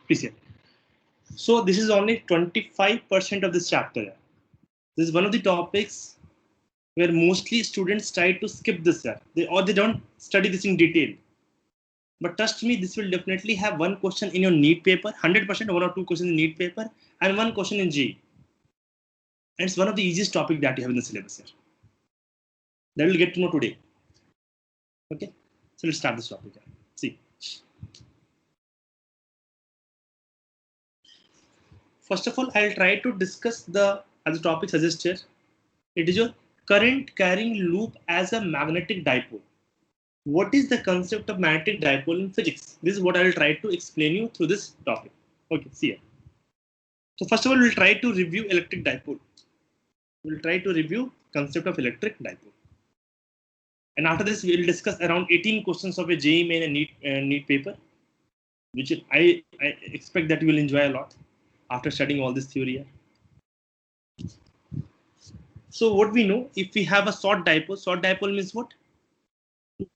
Please here. So this is only 25% of this chapter. This is one of the topics where mostly students try to skip this year. They don't study this in detail. But trust me, this will definitely have one question in your NEET paper, 100%, one or two questions in NEET paper, and one question in G. And it's one of the easiest topic that you have in the syllabus here. That we'll get to know today. Okay, so let's start this topic here. See. First of all, I'll try to discuss the as the topic suggests here. It is your current carrying loop as a magnetic dipole. What is the concept of magnetic dipole in physics? This is what I will try to explain you through this topic. Okay, see here. So first of all, we'll try to review electric dipole. We'll try to review concept of electric dipole. And after this, we'll discuss around 18 questions of a JEE main and NEET paper, which I expect that you will enjoy a lot after studying all this theory here. So what we know, if we have a short dipole means what?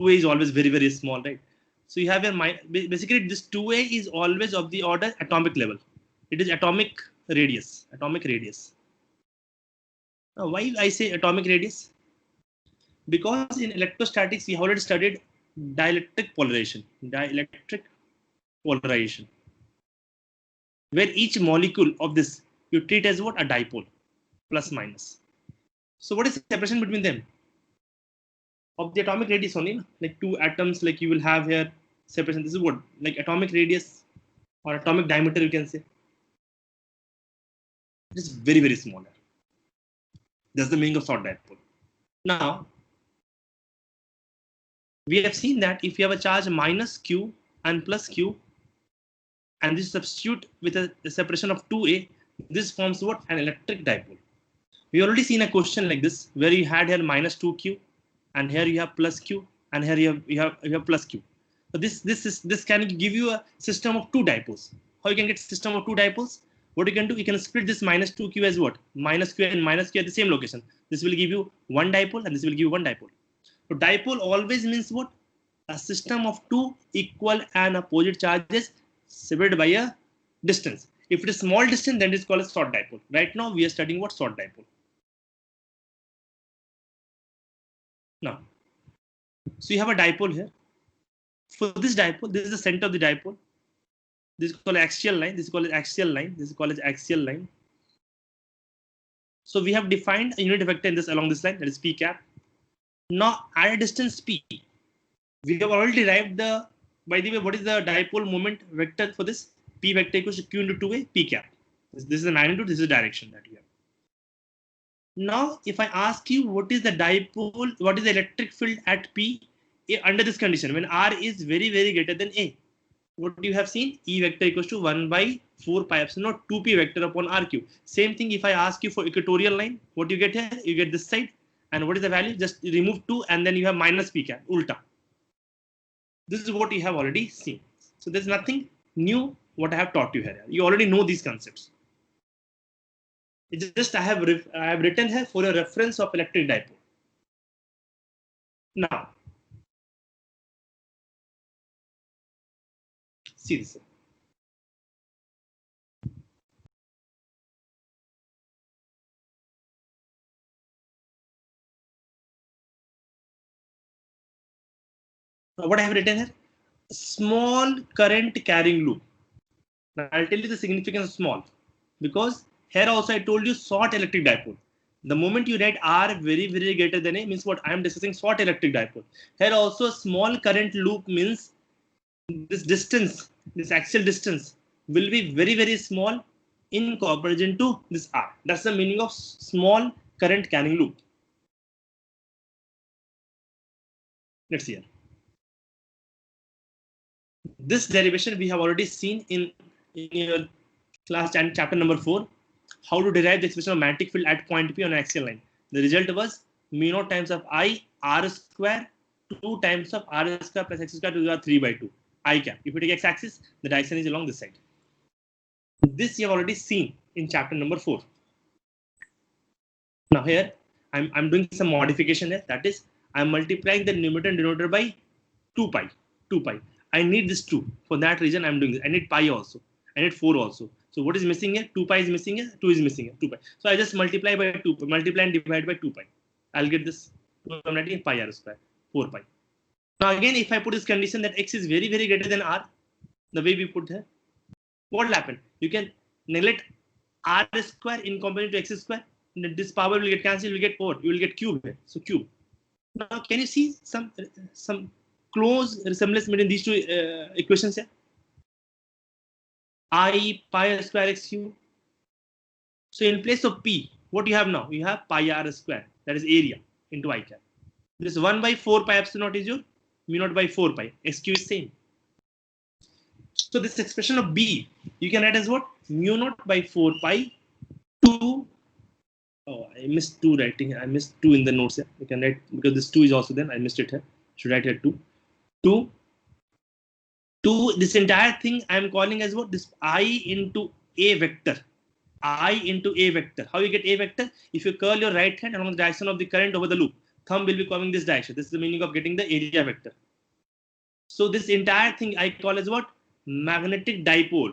2A is always very, very small, right? So you have basically this 2A is always of the order atomic level. It is atomic radius. Now, why I say atomic radius? Because in electrostatics, we have already studied dielectric polarization, where each molecule of this you treat as what? A dipole, plus minus. So what is the separation between them? Of the atomic radius only, like two atoms, like you will have here separation. This is what, like atomic radius or atomic diameter, you can say. It is very, very small. That's the meaning of short dipole. Now, we have seen that if you have a charge minus q and plus q, and this substitute with a separation of 2A, this forms what? An electric dipole. We already seen a question like this, where you had here minus 2q, and here you have plus q, and here you have plus q. So this can give you a system of two dipoles. How you can get system of two dipoles? What you can do, you can split this minus 2q as what? Minus q and minus q at the same location. This will give you one dipole, and this will give you one dipole. So dipole always means what? A system of two equal and opposite charges separated by a distance. If it is small distance, then it is called a short dipole. Right now, we are studying what? Short dipole. Now, so you have a dipole here. For this dipole, this is the center of the dipole. This is called axial line. This is called axial line. This is called axial line. So we have defined a unit vector in this along this line, that is p cap. Now at a distance p, we have already derived the. By the way, what is the dipole moment vector for this? P vector equals to q into 2a p cap. This is the magnitude. This is the direction that we have. Now, if I ask you what is the dipole, what is the electric field at p under this condition when r is very, very greater than a? What you have seen? E vector equals to 1 by 4 pi epsilon naught 2p vector upon r cube. Same thing if I ask you for equatorial line, what you get here? You get this side. And what is the value? Just remove 2 and then you have minus p cap, ulta. This is what you have already seen. So there's nothing new what I have taught you here. You already know these concepts. It's just I have written here for a reference of electric dipole. Now, see this. What I have written here? Small current carrying loop. Now I'll tell you the significance of small, because here also I told you short electric dipole. The moment you write R very, very greater than A means what? I am discussing short electric dipole. Here also small current loop means this distance, this axial distance will be very, very small in comparison to this R. That's the meaning of small current carrying loop. Let's see here. This derivation we have already seen in your class and chapter number 4, how to derive the expression of magnetic field at point P on an axial line. The result was mu naught times of I r square 2 times of r square plus x square to the power 3 by 2 I cap. If you take x-axis, the direction is along this side. This you have already seen in chapter number 4. Now here I'm doing some modification here. That is, I'm multiplying the numerator and denominator by 2 pi. I need this 2. For that reason, I'm doing this. I need pi also. I need 4 also. So what is missing here? 2 pi is missing here. 2 is missing here. 2 pi. So I just multiply by 2 pi. Multiply and divide by 2 pi. I'll get this. I'm writing pi r square. 4 pi. Now again, if I put this condition that x is very, very greater than r, the way we put here, what will happen? You can neglect r square in comparison to x square. This power will get cancelled. You will get 4. You will get cube here. So cube. Now can you see some close resemblance between these two equations here? I pi r square x cube. So in place of p, what you have now? You have pi r square. That is area into I cap. This 1 by 4 pi epsilon naught is your mu naught by 4 pi. X cube is same. So this expression of b, you can write as what? Mu naught by 4 pi 2. Oh, I missed 2 writing. I missed 2 in the notes here. You can write because this 2 is also then. I missed it here. Should write here 2. 2. This entire thing I am calling as what? This I into a vector. I into a vector. How you get a vector? If you curl your right hand along the direction of the current over the loop, thumb will be coming this direction. This is the meaning of getting the area vector. So this entire thing I call as what? Magnetic dipole.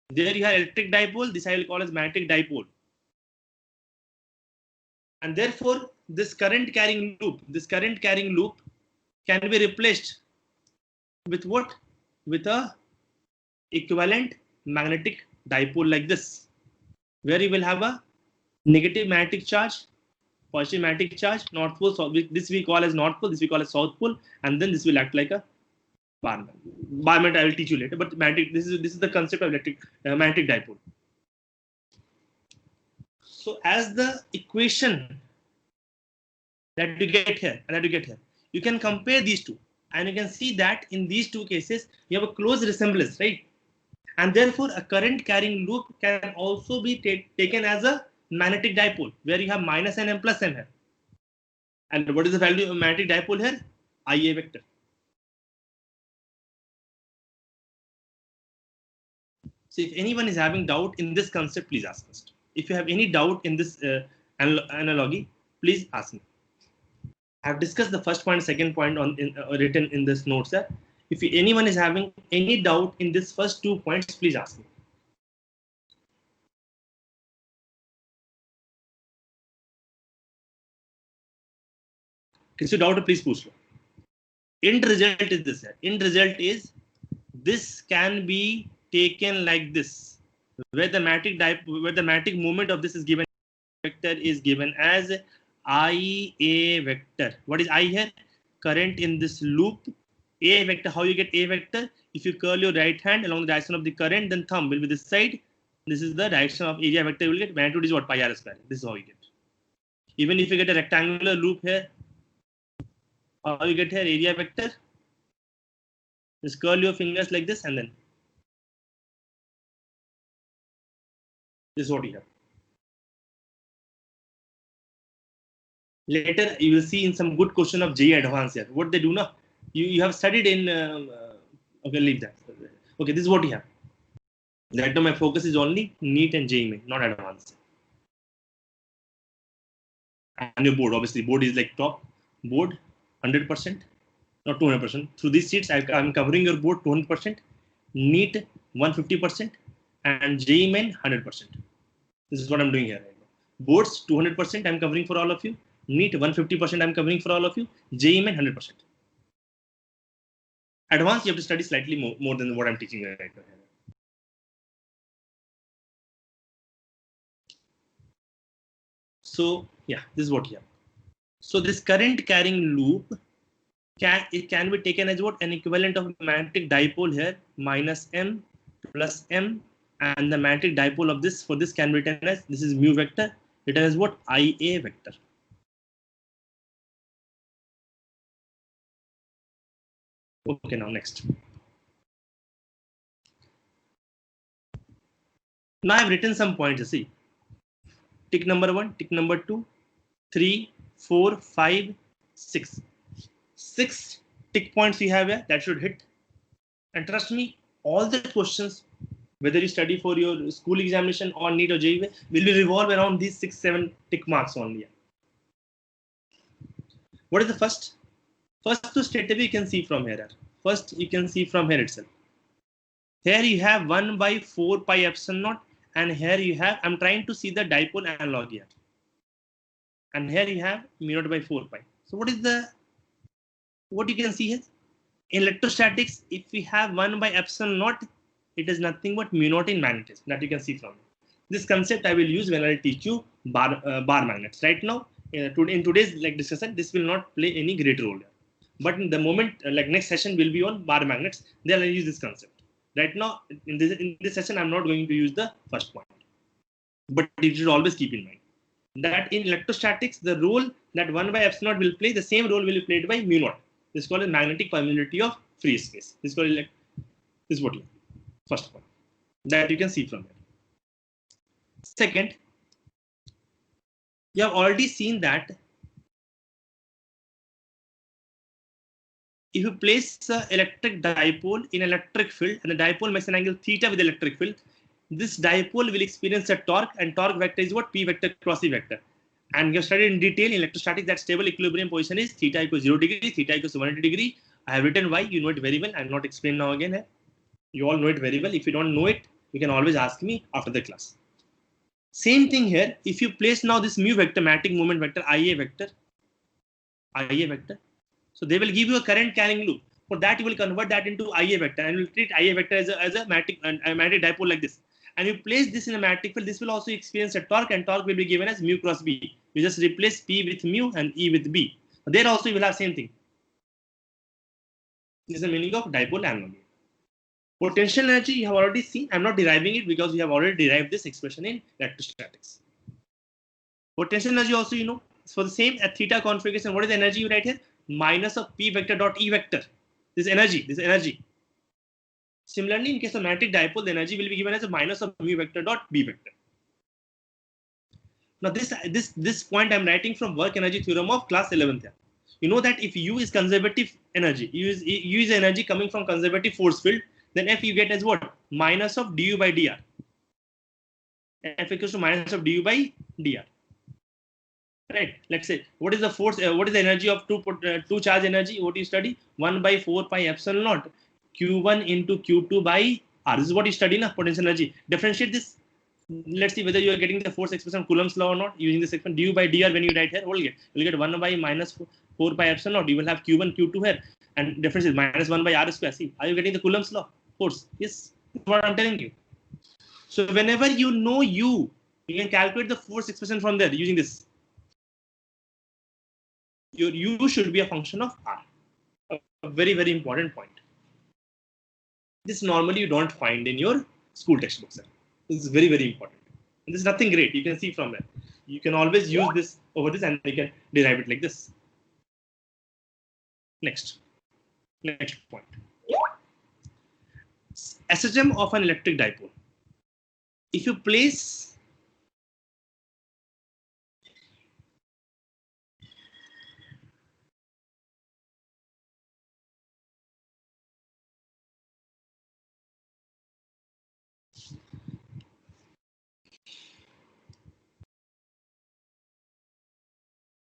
There you have electric dipole. This I will call as magnetic dipole. And therefore, this current carrying loop can be replaced with what? With a equivalent magnetic dipole like this, where you will have a negative magnetic charge, positive magnetic charge, north pole. So this we call as north pole, this we call as south pole, and then this will act like a bar magnet. I will teach you later. But magnetic. This is the concept of electric magnetic dipole. So as the equation that you get here, you can compare these two, and you can see that in these two cases you have a close resemblance, right? And therefore, a current carrying loop can also be taken as a magnetic dipole, where you have minus n and plus n here. And what is the value of magnetic dipole here? Ia vector. So if anyone is having doubt in this concept, please ask us. If you have any doubt in this analogy, please ask me. I have discussed the first point, second point on written in this notes there. If anyone is having any doubt in this first 2 points, please ask me. Kiसी doubt है, please पूछ लो. End result is this. End result is this can be taken like this, where the magnetic moment of this is given, vector is given as Ia vector. What is I here? Current in this loop. A vector. How you get A vector? If you curl your right hand along the direction of the current, then thumb will be this side. This is the direction of area vector. You will get magnitude is what? Pi r square. This is how you get. Even if you get a rectangular loop here, how you get here? Area vector. Just curl your fingers like this, and then this is what you have. Later, you will see in some good question of JEE Advanced here. What they do now? You have studied in. Okay, leave that. Okay, this is what you have. Right now, my focus is only NEET and JEE Main, not Advanced. And your board, obviously, board is like top board, 100%, not 200%. Through these sheets, I'm covering your board 200%, NEET 150%, and JEE Main 100%. This is what I'm doing here right now. Boards 200% I'm covering for all of you. NEET 150% I'm covering for all of you. JEE Main 100%. Advanced, you have to study slightly more than what I'm teaching right now. So yeah, this is what you have. So this current carrying loop can be taken as what? An equivalent of magnetic dipole here, minus m plus m, and the magnetic dipole of this for this can be written as, this is mu vector, written as what? Ia vector. Okay, now next. Now I've written some points. See, tick number 1, tick number 2, 3, 4, 5, 6. 6 tick points we have here that should hit. And trust me, all the questions, whether you study for your school examination or NEET or JEE, will be revolve around these 6, 7 tick marks only. What is the first? First to straight away you can see from here. First you can see from here itself. Here you have 1 by 4 pi epsilon naught, and here you have, I'm trying to see the dipole analog here. And here you have mu naught by 4 pi. So what you can see here? In electrostatics, if we have 1 by epsilon naught, it is nothing but mu naught in magnetism, that you can see from it. This concept I will use when I teach you bar magnets. Right now, in today's discussion, this will not play any great role here. But in the moment, next session will be on bar magnets. Then I'll use this concept. Right now, in this session, I'm not going to use the first point. But you should always keep in mind that in electrostatics, the role that 1 by epsilon naught will play, the same role will be played by mu naught. This is called magnetic permeability of free space. This is called this is what you first point that you can see from there. Second, you have already seen that if you place the electric dipole in electric field and the dipole makes an angle theta with the electric field, this dipole will experience a torque, and torque vector is what? P vector cross E vector. And you have studied in detail in electrostatics that stable equilibrium position is theta equals 0 degree, theta equals 180 degree. I have written why, you know it very well. I will not explain now again. You all know it very well. If you don't know it, you can always ask me after the class. Same thing here. If you place now this mu vector, magnetic moment vector, IA vector, so they will give you a current carrying loop. For that, you will convert that into IA vector and will treat IA vector as a magnetic dipole like this. And you place this in a magnetic field, this will also experience a torque, and torque will be given as mu cross B. You just replace P with mu and E with B. There also you will have same thing. This is the meaning of dipole analogy. Potential energy you have already seen. I'm not deriving it because we have already derived this expression in electrostatics. Potential energy also, you know, for the same at theta configuration, what is the energy you write here? Minus of P vector dot E vector. This is energy. Similarly, in case of magnetic dipole, the energy will be given as a minus of mu vector dot B vector. Now, this point I'm writing from work energy theorem of class 11th. You know that if U is conservative energy, U is energy coming from conservative force field, then F you get as what? Minus of du by dr. F equals to minus of du by dr. Right? Let's say, what is the force? What is the energy of two charge energy? What you study? 1 by 4 pi epsilon naught Q1 into Q2 by R. This is what you study, na? Potential energy. Differentiate this. Let's see whether you are getting the force expression Coulomb's law or not using this expression du by dr. When you write here, you'll get 1 by minus 4 pi epsilon naught. You will have Q1, Q2 here, and difference is minus 1 by R square. See, are you getting the Coulomb's law? Force. Yes, that's what I'm telling you. So whenever you know U, you can calculate the force expression from there using this. Your U should be a function of R. A very, very important point. This normally you don't find in your school textbooks. This is very, very important. And this is nothing great. You can see from there. You can always use this over this and you can derive it like this. Next point. SHM of an electric dipole. If you place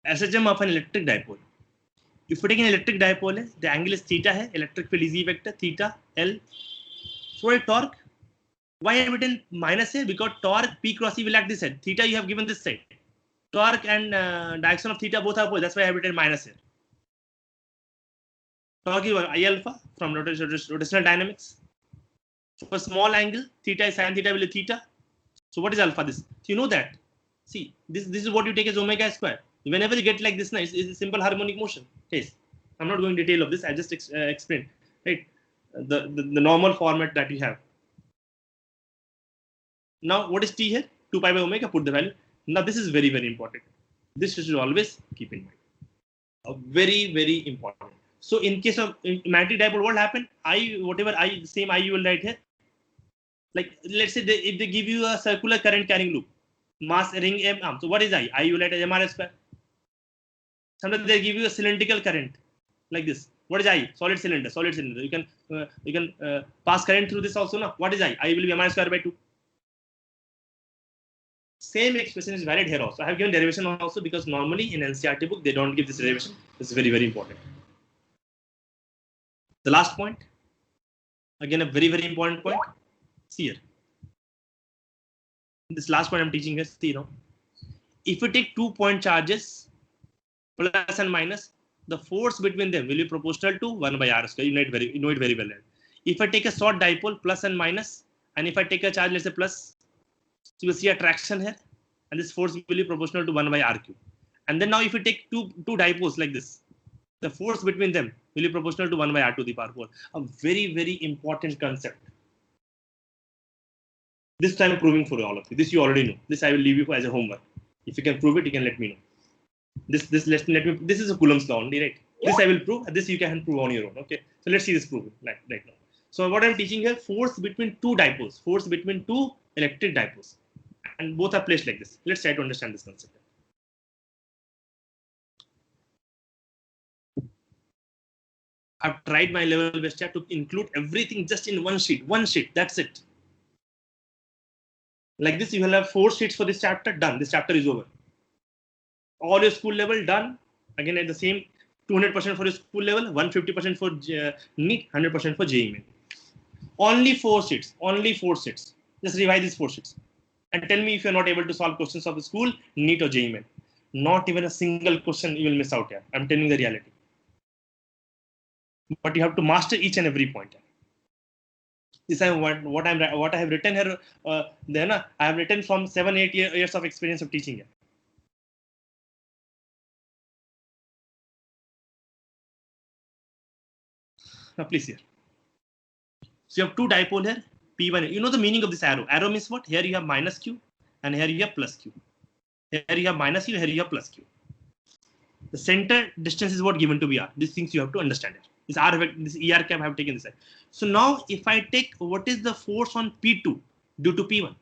SHM of an electric dipole. If you take an electric dipole, the angle is theta hai, electric field is E vector, theta, L. So a torque, why I have written minus here? Because torque P cross E will act this side. Theta you have given this side. Torque and direction of theta both are opposite. That's why I have written minus here. Torque is I alpha from rotational dynamics. For small angle, theta is sin theta will be theta. So what is alpha this? So you know that. See, this is what you take as omega square. Whenever you get like this, it's a simple harmonic motion. Yes, I'm not going detail of this. I just explained, right? The normal format that you have. Now, what is t here? 2 pi by omega. Put the value. Now, this is very, very important. This you should always keep in mind. Very, very important. So, in case of magnetic dipole, what happened? Whatever same I you will write here. Like, let's say if they give you a circular current carrying loop, mass ring M arm. So, what is I? I you will write as mr square. Sometimes they give you a cylindrical current like this. What is I? Solid cylinder. You can pass current through this also. No? What is I? I will be mr square by 2. Same expression is valid here also. I have given derivation also because normally in NCERT book they don't give this derivation. This is very, very important. The last point. Again, a very important point. See here. This last point I'm teaching here. See now. If we take 2-point charges, plus and minus, the force between them will be proportional to 1 by r square. You know it very well. If I take a short dipole, plus and minus, and if I take a charge, let's say plus, so you will see attraction here, and this force will be proportional to 1 by r cube. And then now if you take two dipoles like this, the force between them will be proportional to 1 by r to the power 4. A very important concept. This I'm proving for all of you. This you already know. This I will leave you for as a homework. If you can prove it, you can let me know. This let me. This is a Coulomb's law only, right? This I will prove. This you can prove on your own. Okay. So let's see this proof right now. So what I'm teaching here: force between two dipoles, force between two electric dipoles, and both are placed like this. Let's try to understand this concept. I've tried my level best to include everything just in one sheet. One sheet. That's it. Like this, you will have 4 sheets for this chapter. Done. This chapter is over. All your school level done. Again, at the same 200% for your school level, 150% for NEET, 100% for JEE Main. Only 4 sheets. Only 4 sheets. Just revise these 4 sheets. And tell me if you're not able to solve questions of the school, NEET or JEE Main. Not even a single question you will miss out here. I'm telling you the reality. But you have to master each and every point. This is what I have written here. Then I have written from 7-8 years of experience of teaching here. Now please here. So you have 2 dipole here, P1. You know the meaning of this arrow. Arrow means what? Here you have minus Q, and here you have plus Q. Here you have minus Q, here you have plus Q. The center distance is what given to be R. These things you have to understand it. This R, this ER cap I have taken this side. So now if I take what is the force on P2 due to P1,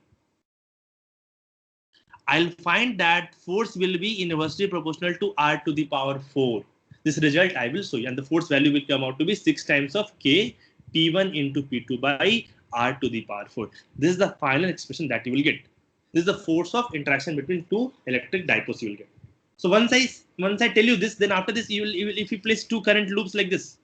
I'll find that force will be inversely proportional to R to the power 4. This result I will show you, and the force value will come out to be 6 times of K P1 into P2 by R to the power 4. This is the final expression that you will get. This is the force of interaction between 2 electric dipoles you will get. So once I tell you this, then after this you will if you place 2 current loops like this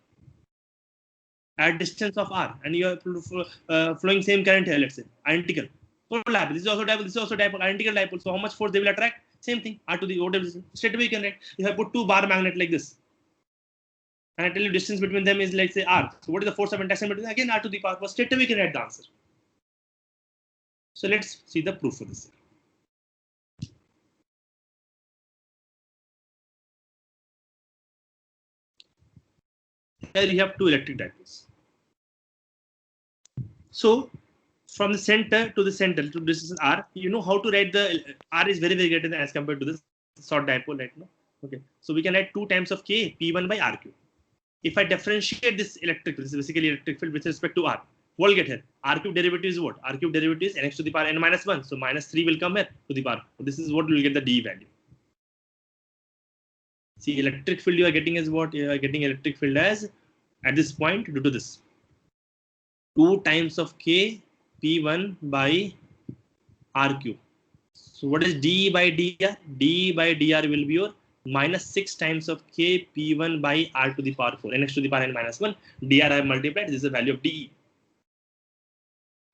at distance of R, and you are flowing same current here, let's say identical. What will happen? This is also dipole. This is also dipole. Identical dipole. So how much force they will attract? Same thing. R to the whatever. Straight away you can write. If I put 2 bar magnet like this, and I tell you distance between them is let's say R. So what is the force of interaction between them? Again R to the power 4. Straight away you can write the answer. So let's see the proof for this. Here you have 2 electric dipoles. So from the center to the center to distance R, you know how to write the R is very greater than as compared to this short dipole right now. Okay, so we can write 2 times of K P1 by R cube. If I differentiate this electric field, this is basically electric field with respect to R, what will get here? R cube derivative is what? R cube derivative is nx to the power n minus 1. So minus 3 will come here to the power. So this is what we will get the D value. See, electric field you are getting is what? You are getting electric field as at this point due to this 2 times of K P1 by R cube. So what is D by dr? D by dr will be your minus 6 times of K P1 by R to the power 4. Nx to the power n minus 1. Dr I have multiplied. This is the value of dE.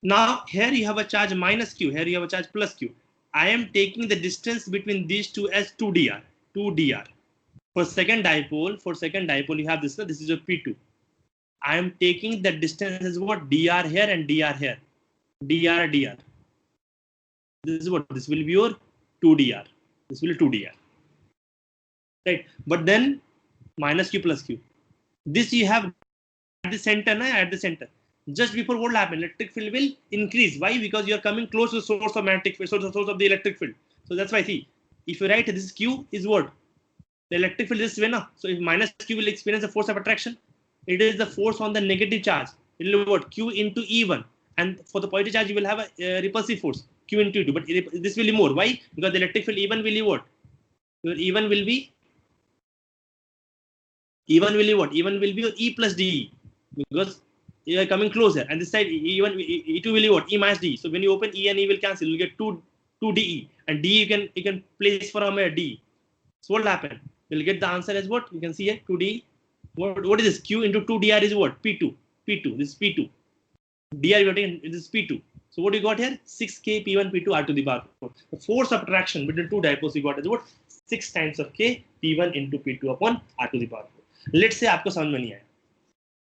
Now here you have a charge minus Q. Here you have a charge plus Q. I am taking the distance between these two as 2 dr. 2 dr. For second dipole, you have this. This is your P2. I am taking the distance as what? Dr here and dr here. Dr. This is what? This will be your 2 dr. This will be 2 dr. Right? But then minus Q plus Q. This you have at the center, at the center. Just before what will happen? Electric field will increase. Why? Because you are coming close to the source of magnetic field, source of the electric field. So that's why see, if you write this Q is what? The electric field is this way now. So if minus Q will experience the force of attraction, it is the force on the negative charge. It will be what? Q into E1. And for the positive charge, you will have a repulsive force, Q into E2. But this will be more. Why? Because the electric field E1 will be what? Your E1 will be what? E1 will be your E plus DE. Because you are coming closer. And this side E1, E2 will be what? E minus DE. So when you open E and E will cancel, you will get 2 DE. And DE you can place from a D. So what will happen? We'll get the answer as what? You can see here 2D. What is this? Q into 2 dr is what? P2. This is P2. dr we are taking, it is p2. So what you got here? 6k p1 p2 r to the power 4. The force of attraction between two dipoles you got is what? 6 times of k p1 into p2 upon r to the power 4. Let's say आपको समझ में नहीं आया,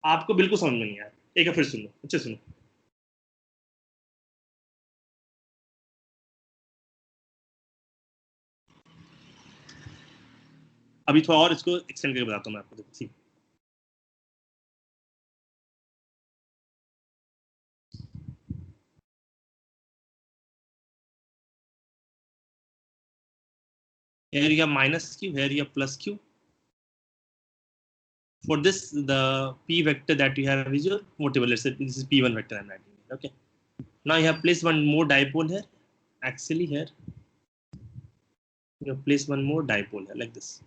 आपको बिल्कुल समझ में नहीं आया, एक बार फिर सुनो, अच्छे सुनो. अभी थोड़ा और इसको एक्सटेंड करके बताता हूँ मैं आपको. देखो here you have minus q, here you have plus q. For this, the p vector that you have is your whatever. Let's say this is p1 vector I'm writing. Okay. Now you have placed one more dipole here. Actually, here you have placed one more dipole here like this.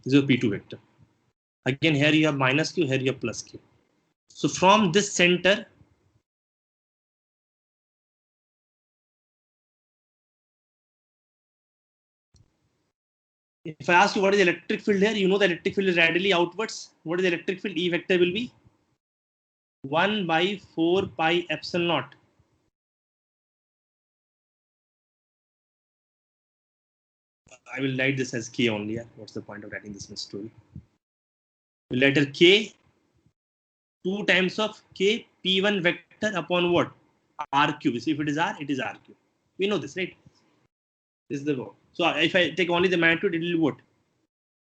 This is your p2 vector. Again, here you have minus q, here you have plus q. So from this center, if I ask you what is the electric field here, you know the electric field is radially outwards. What is the electric field? E vector will be 1 by 4 pi epsilon naught. I will write this as k only. What's the point of writing this in story? Letter k, 2 times of k p1 vector upon what? R cube. So if it is r, it is r cube. We know this, right? This is the law. So if I take only the magnitude, it will be what?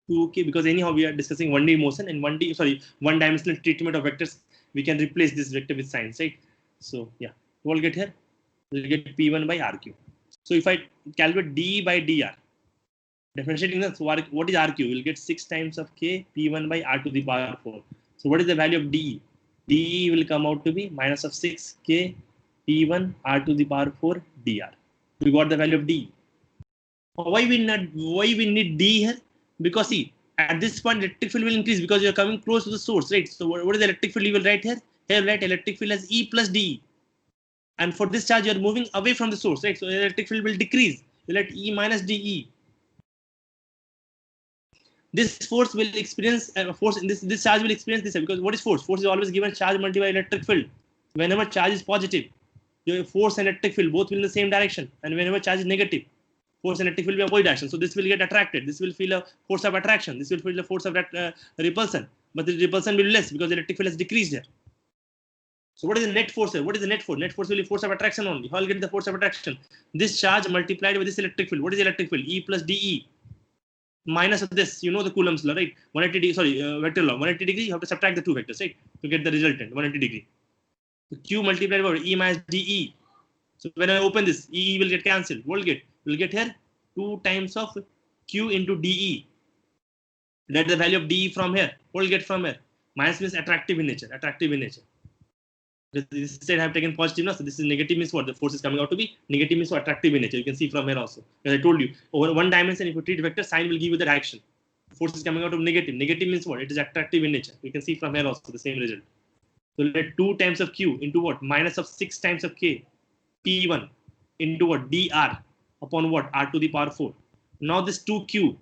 2k, because anyhow we are discussing 1D motion and 1-dimensional treatment of vectors. We can replace this vector with signs, right? So yeah, we'll get here. We'll get p1 by r cube. So if I calculate d by dr, differentiating this, so what is r cube? We'll get 6 times of k p1 by r to the power 4. So what is the value of d? d will come out to be minus of 6 k p1 r to the power 4 dr. We got the value of d. Why we need d here? Because see, at this point electric field will increase because you are coming close to the source, right? So what is the electric field you will write here? Here write electric field as E plus D. And for this charge you are moving away from the source, right? So electric field will decrease. You let E minus DE. This force will experience force in this charge will experience this, because what is force? Force is always given charge multiplied by electric field. Whenever charge is positive, your force and electric field both will in the same direction, and whenever charge is negative, force and electric field will be opposite direction. So this will get attracted. This will feel a force of attraction. This will feel a force of repulsion. But the repulsion will be less because the electric field has decreased here. So what is the net force here? What is the net force? Net force will be force of attraction only. How will get the force of attraction? This charge multiplied with this electric field. What is the electric field? E plus DE. Minus of this, you know the Coulomb's law, right? 180 degree, vector law. 180 degree, you have to subtract the two vectors, right? To get the resultant, 180 degree. So Q multiplied by E minus DE. So when I open this, EE will get cancelled. We'll get here 2 times of Q into DE. That's the value of DE from here. We'll get from here. Minus means attractive in nature. This side I have taken positive now, so this is negative means what? The force is coming out to be negative means what? Attractive in nature. You can see from here also. As I told you, over one dimension, if you treat vector, sign will give you the direction. Force is coming out of negative. Negative means what? It is attractive in nature. You can see from here also the same result. So let 2 times of Q into what? Minus of 6 times of K P1 into what? dr upon what? R to the power 4. Now this 2Q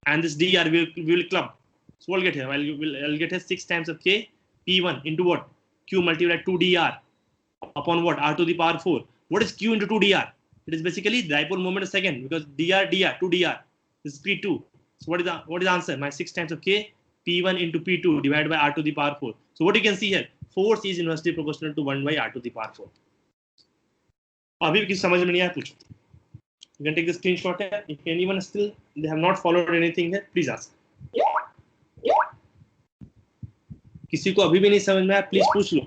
and this dr will club. So we'll get here. I'll get here 6 times of K P1 into what? Q multiplied 2dr upon what? R to the power 4. What is Q into 2dr? It is basically dipole moment a second, because dr 2dr. This is P2. So what is the answer? My 6 times of K P1 into P2 divided by R to the power 4. So what you can see here, force is inversely proportional to 1 by R to the power 4. अभी किसी समझ में नहीं आया पूछो. You can take the screenshot here. If anyone still they have not followed anything here, please ask. किसी को अभी भी नहीं समझ में आया, प्लीज पूछ लो.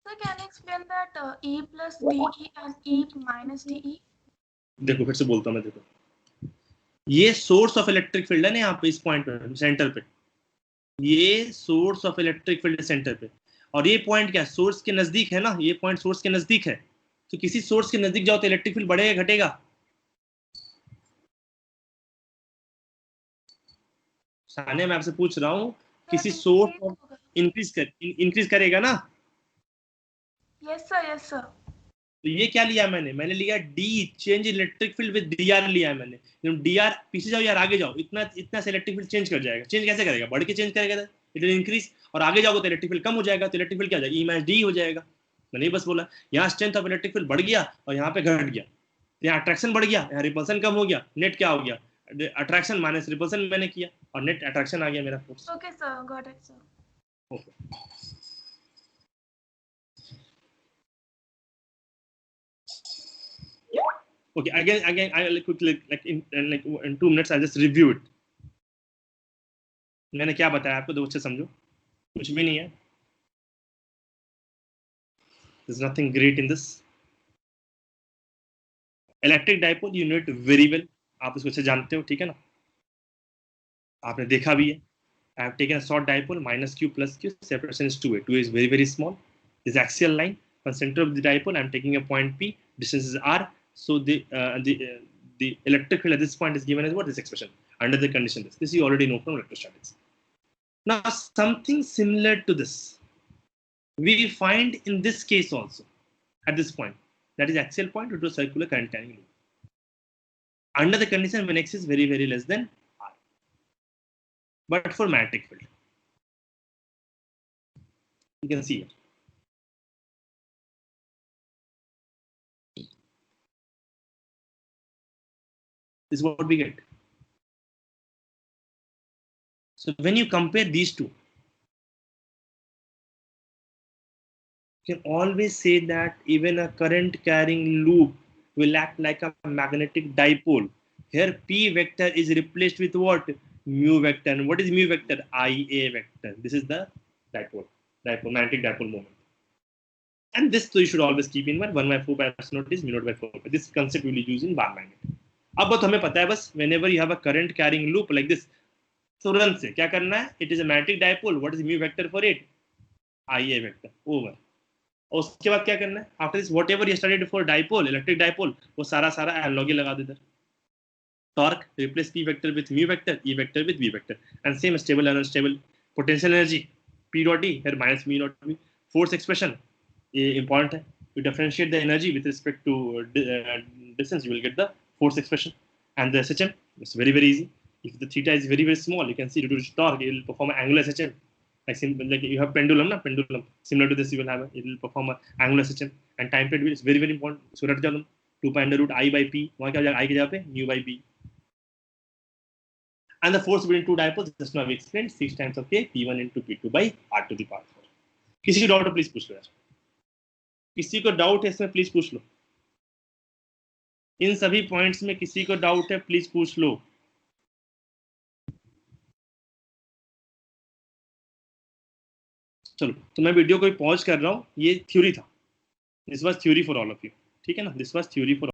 Sir, can you explain that E plus DE and E minus DE? देखो फिर से बोलता हूँ मैं. देखो ये सोर्स ऑफ इलेक्ट्रिक फील्ड है ना, यहाँ पे इस पॉइंट पे सेंटर पे. ये source of electric field centre पे, और ये पॉइंट क्या है? सोर्स के नजदीक है ना. ये पॉइंट सोर्स के नजदीक है. तो किसी सोर्स के नजदीक जाओ तो इलेक्ट्रिक फील्ड बढ़ेगा घटेगा? साने मैं आपसे पूछ रहा हूँ, किसी सोर्स इंक्रीज करेगा ना? Yes sir. तो ये क्या लिया मैंने लिया D change electric field with D R लिया है मैंने। डी आर पीछे जाओ यार, आगे जाओ, इतना इतना से इलेक्ट्रिक फील्ड चेंज कर जाएगा। चेंज कैसे करेगा? बढ़ के चेंज करेगा, इट विल इंक्रीज। और आगे जाओगे तो इलेक्ट्रिक फील्ड कम हो जाएगा, तो इलेक्ट्रिक फील्ड क्या हो जाएगा? ई माइनस डी हो जाएगा। मैंने बस बोला यहाँ स्ट्रेंथ ऑफ इलेक्ट्रिक फील्ड बढ़ गया और यहाँ पे घट गया, यहाँ अट्रैक्शन बढ़ गया, यहाँ रिपल्सन कम हो गया, नेट क्या हो गया? अट्रैक्शन माइनस रिपल्सन मैंने किया और नेट अट्रैक्शन आ गया मेरा force. Okay, sir. Got it, sir. Okay okay, again I quickly in 2 minutes I'll just review it. मैंने क्या बताया आपको, दो अच्छे समझो। कुछ भी नहीं है, there's nothing great in this. Electric dipole you know it very well, आप इसको अच्छे जानते हो, ठीक है ना, आपने देखा भी है। I have taken a short dipole minus q plus q, separation is 2a. 2a is very very small. This axial line, from center of the dipole, I am taking a point P. Distance is r. So the electric field at this point is given as what? This expression under the condition. This you already know from electrostatics. Now something similar to this we find in this case also at this point, that is axial point due to a circular current carrying loop. Under the condition when x is very very less than r. But for magnetic field, you can see here. This is what we get. So when you compare these two, you can always say that even a current carrying loop will act like a magnetic dipole. Here P vector is replaced with what? Mu vector. And what is mu vector? IA vector. This is the dipole, magnetic dipole moment. And this so you should always keep in mind, 1/4 pi epsilon naught is mu naught by 4. This concept we will use in bar magnet. अब बात हमें पता है बस, whenever you have a current carrying loop like this, तुरंत से क्या करना है? It is a magnetic dipole. What is mu vector for it? IA vector. Over. और उसके बाद क्या करना है? After this, whatever you studied for dipole, electric dipole, वो सारा एनालॉगी लगा दे इधर. Torque replace P vector with mu vector, E vector with V vector, and same stable and unstable potential energy P dot E here minus mu dot V. Force expression important है. You differentiate the energy with respect to distance, you will get the force expression. And the SHM is very very easy. If the theta is very very small, you can see due to torque it will perform an angular SHM. Like you have pendulum, similar to this you will have it will perform an angular SHM. And time period is very very important. So रट जाओ तुम 2 pi under root I by P, वहाँ क्या हो जाएगा? I की जगह पे mu by B. And the force between two dipoles just now we explained 6 times of K P1 into P2 by R to the power 4. किसी को doubt है प्लीज पूछ लो यार, किसी को डाउट है इसमें प्लीज पूछ लो। इन सभी पॉइंट्स में किसी को डाउट है प्लीज पूछ लो। चलो तो मैं वीडियो को पॉज कर रहा हूँ, ये थ्योरी था, this was theory for all of you, ठीक है ना, दिस वाज थ्योरी फॉर